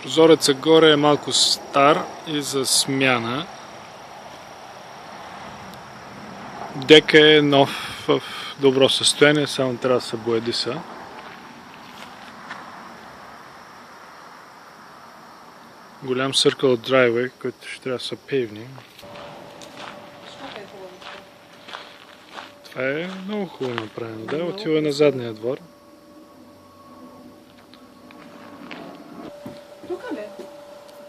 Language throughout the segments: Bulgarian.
Прозорецът горе е малко стар и за смяна. Дека е нов, в добро състояние, само трябва да се боядиса. Голям circle driveway, който ще трябва да са пейвни. Това е много хубаво направено, да, отива на задния двор. Тук ли?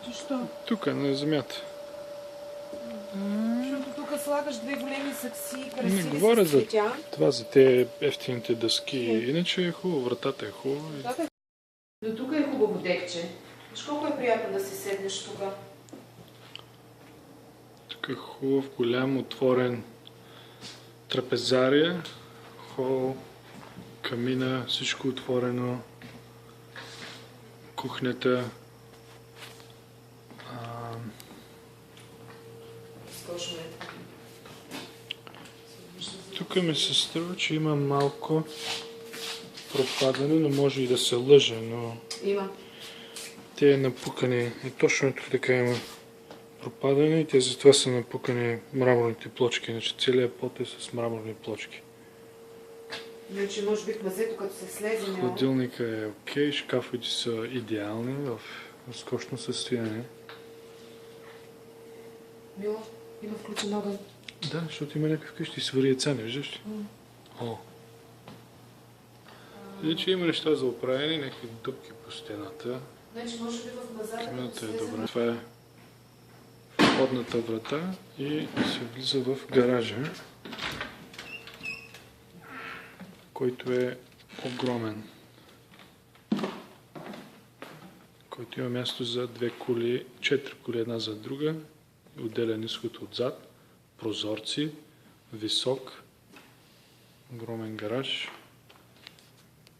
Защо? Тук, на земята. Защото тук слагаш две големи сакси, Не красиви говоря с за цветя. това, за тези ефтините дъски. Иначе е хубаво, вратата е хубава. Но тук е хубаво декче. Виж колко е приятно да си седнеш тук. Тук е хубав, голям, отворен трапезария, хол, камина, всичко отворено, кухнята. Скошно е. Тук ми се струва, че има малко пропадане, но може и да се лъже, но Има. те е напукани, и точно тук така има пропадане и те затова са напукани мраморните плочки, иначе целият пот е с мраморни плочки. Значи може би в мазето, като се слезе няма. Хладилника е окей, шкафите са идеални, в разкошно състояние. Мило, има включен огън. Да, защото има някакъв къщи и свари яйца, не виждаш ли? О. Иначе има неща за оправяне, някакви дупки по стената. Значи може би в мазата, Камината е добра. Това е входната врата и се влиза в гаража, който е огромен. Който има място за две коли, 4 коли една за друга, отделен изход отзад, прозорци, висок, огромен гараж.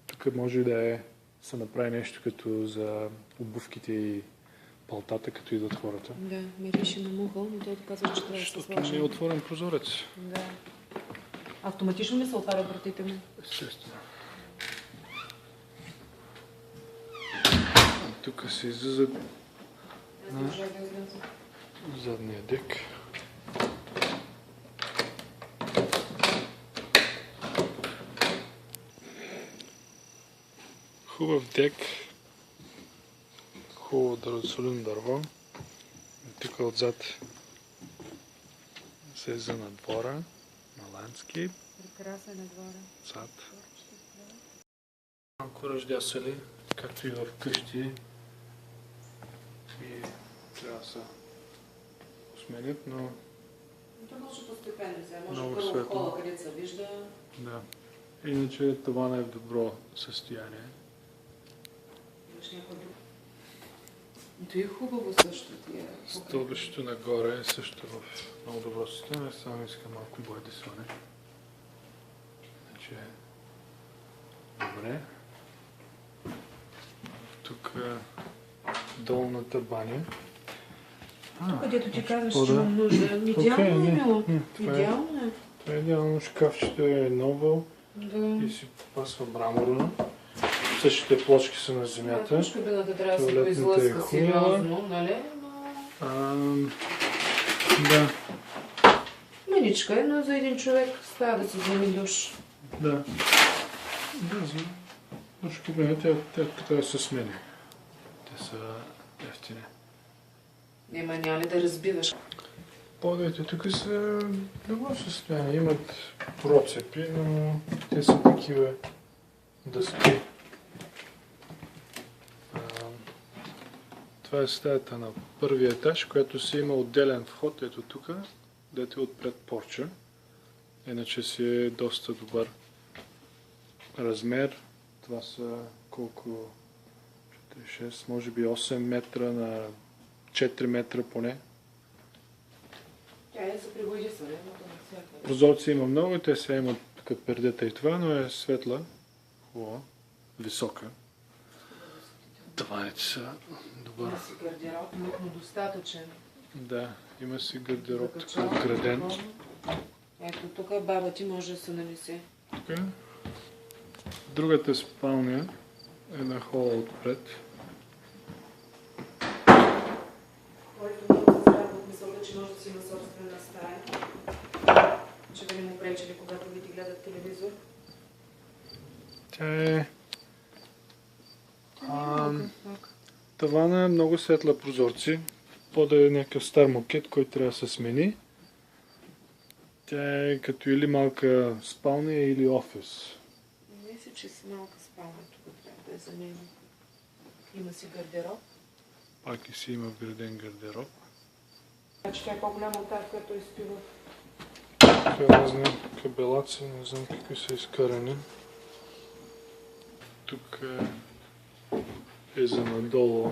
Тук може да се направи нещо като за обувките и палтата, като идват хората. Да, мирише на мухъл, но той казва, че трябва да се Защото сложи. не е отворен прозорец. Да. Автоматично ли се отварят вратите му? Естествено. Тук се излиза на задния дек. Хубав дек. Хубаво дървосолено дърво. Тук отзад слезе на двора, на ландскейп. Прекрасен е двора. Зад. Малко ръждясали, както и в къщи. И трябва да се сменят, но То може постепенно сега, може много първо в светло. хола, където се вижда. да. Иначе това е в добро състояние. Имаш някой друг. И то е хубаво също тия. Стълбището нагоре е също в много добро състояние, само искам малко боядисване. Значи добре. Тук е долната баня. Тук, където ти казваш, какво че да? имам нужда. Идеално е, мило. Това е Идеално е. Това е идеално, шкафчето е ново Да. и си пасва мраморно. Същите плочки са на земята. Кабината трябва да се Туалетната е произлъска хубава. сериозно, нали? Да, Мъничка е, но за един човек става да си вземе душ. да. Да, за душ кабина, те така да се смени. Те са ефтини. Няма ли да разбиваш? Подовете тук са в добро състояние. Имат процепи, но те са такива дъски. Това е стаята на първия етаж, която си има отделен вход, ето тук, дето е отпред порча. Иначе си е доста добър размер. Това са колко? 4, 6, може би 8 метра на 4 метра поне. Тя е за прибоядисване, но то на всяка. Прозорци има много, те сега имат тук пердета и това, но е светла, хубава, висока. Таваните са добър. Има си гардероб, но достатъчен. Да, има си гардероб тук Закачава вграден. такова. Ето тук баба ти може да се нанесе. Тук. Другата спалня е на хола отпред. който много се зарадва от мисълта, че може да си има собствена стая. Че да не му пречели, когато види гледат телевизор. Тя е... Малка. Тавана е много светла прозорци. Пода е някакъв стар мокет, който трябва да се смени. Тя е като или малка спалня, или офис. Мисля, че си малка спалня тук трябва да е за него. Има си гардероб. Пак и си има вграден гардероб. Значи тя е по-голяма от тази, която изпива. Тук разни кабелаци, не знам какви са изкарани. Тук е за надолу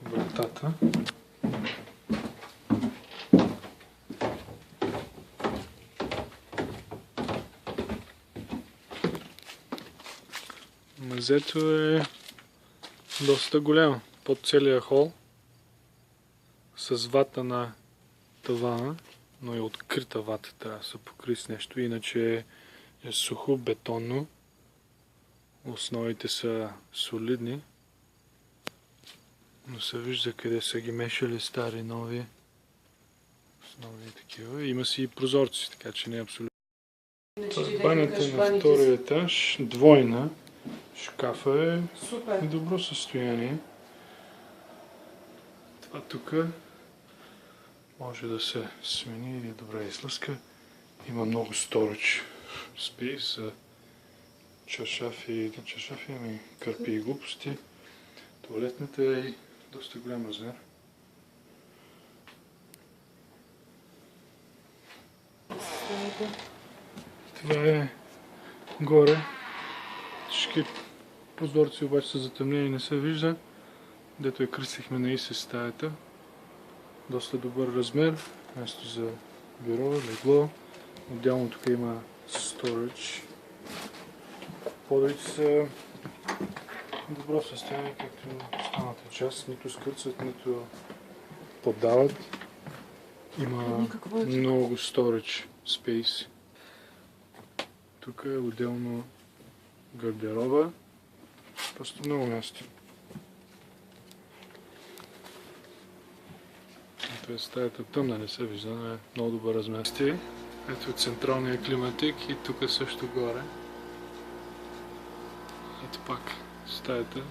вратата. Мазето е доста голямо, под целия хол, с вата на тавана, но и открита вата, трябва да се покри с нещо, иначе е сухо, бетонно, основите са солидни, но се вижда къде са ги мешали стари, нови, основи и такива. Има си и прозорци, така че не е абсолютно. Банята на втория етаж, двойна. Шкафа е Супер. в добро състояние. Това тук може да се смени или добре излъска. Има много storage space за чаршафи, ами кърпи и глупости. Туалетната е и доста голям размер. Това е горе. Всички прозорци обаче са затъмнени, не се вижда. Дето я кръстихме на ИСИ стаята. Доста добър размер. Място за бюро, легло. Отделно тук има storage. Подовите са в добро състояние, както останалата част. Нито скърцат, нито поддават. Има много storage space. Тук е отделно гардероба. Просто много място. Стаята тъмна, не се вижда, но е много добър размер. Ето централния климатик и тук също горе. Ето пак стаята.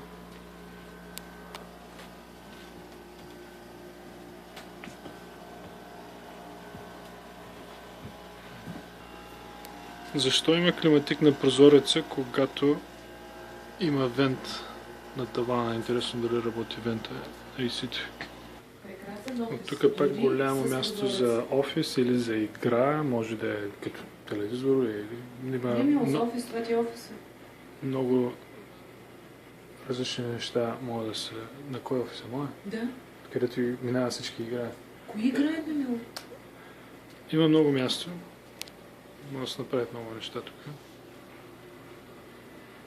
Защо има климатик на прозореца, когато има вент на тавана? Интересно дали работи вента AC-то. От тук пак голямо място за офис или за игра, може да е като телевизор или... Офис, това ти е офиса. Много различни неща могат да се... На кой офис е моя? Да. Където минава всички играят. Кои играят, бе, мило? Има много място. Може да се направят много неща тук.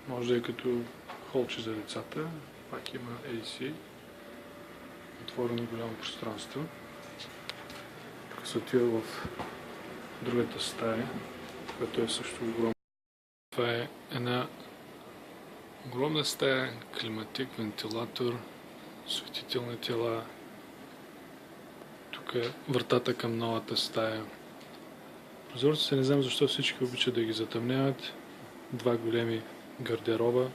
Може да е като холче за децата. Пак има AC. Отворено голямо пространство. Тук се отива в другата стая, която е също огромна. Това е една огромна стая, климатик, вентилатор, светителни тела. Тук е вратата към новата стая. Прозорците не знам защо всички обичат да ги затъмняват. Два големи гардероба.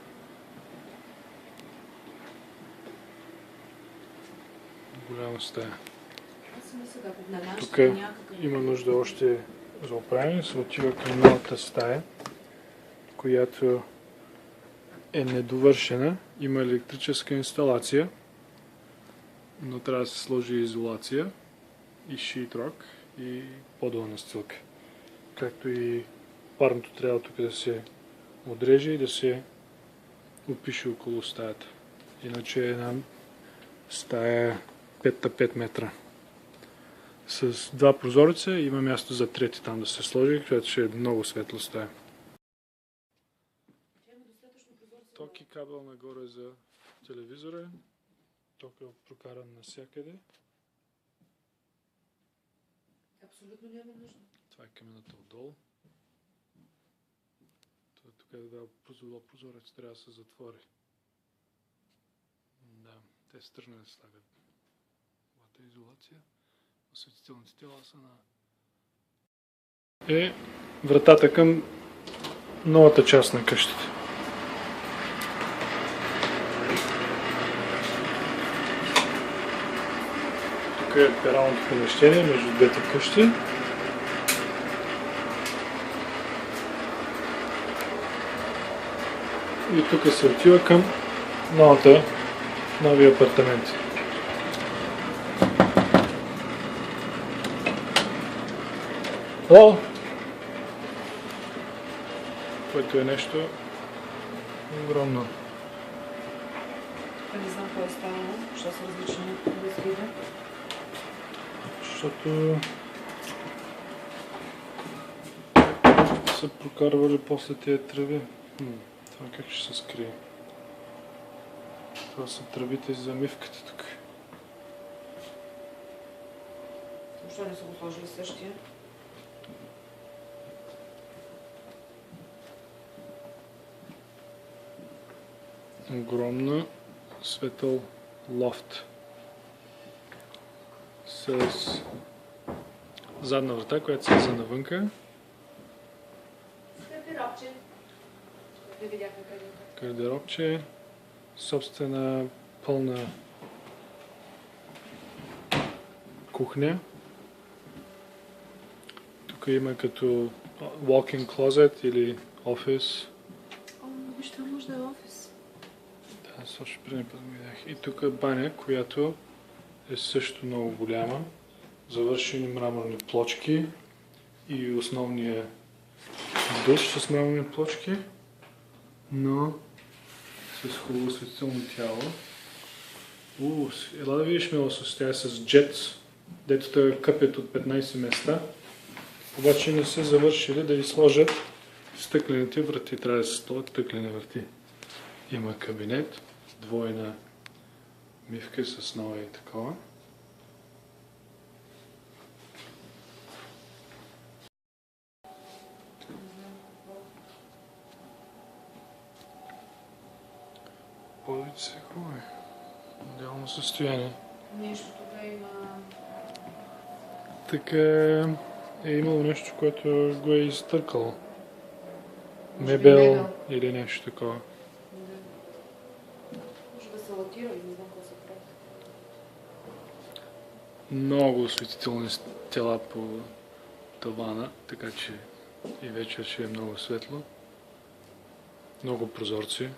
Голяма стая. Тук има нужда още за оправяне. Се отива към новата стая, която е недовършена. Има електрическа инсталация, но трябва да се сложи изолация и шитрок и подова настилка. Както и парното трябва тук да се отреже и да се опише около стаята. Иначе е една стая 5 метра. С два прозореца има място за трети там да се сложи, което ще е много светла стая. Ток и кабел нагоре за телевизора. Ток е прокаран навсякъде. Абсолютно няма нужда. Това е камината отдолу. Тук е да прозорец, трябва да се затвори. Да, те са тръгнали да слагат новата изолация. Осветителните тела са на... Е вратата към новата част на къщата. Тук е пералното помещение между двете къщи. И тук се отива към новия апартамент. О! Което е нещо огромно. Не знам какво е станало, защото са различни разгледа. Защото са прокарвали после тия тръби. Това как ще се скрие? Това са тръбите за мивката тук. Защо не са го сложили същия? Огромна светъл лофт с задна врата, която се излиза навънка. Гардеробче. Не видяхме къде. Гардеробче, собствена пълна кухня. Тук има като walk-in closet или офис. Виж, това може да е офис. Да, също преди път го видях. И тук е баня, която е също много голяма. Завършени мраморни плочки и основния душ с мраморни плочки, но с хубаво осветително тяло. Ела да видиш милост, тя е с джетс, дето те къпят от 15 места, обаче не са завършили да ви сложат стъклените врати, трябва да се сложат стъклени врати. Има кабинет, двойна мивка с нова и такова. Подовите са хубави. Идеално състояние. Нещо тук има... Така е имало нещо, което го е изтъркало. Може би Мебел или нещо такова. Да. Може да се латира и не знам какво се прави. Много осветителни тела по тавана, така че и вечер ще е много светло. Много прозорци.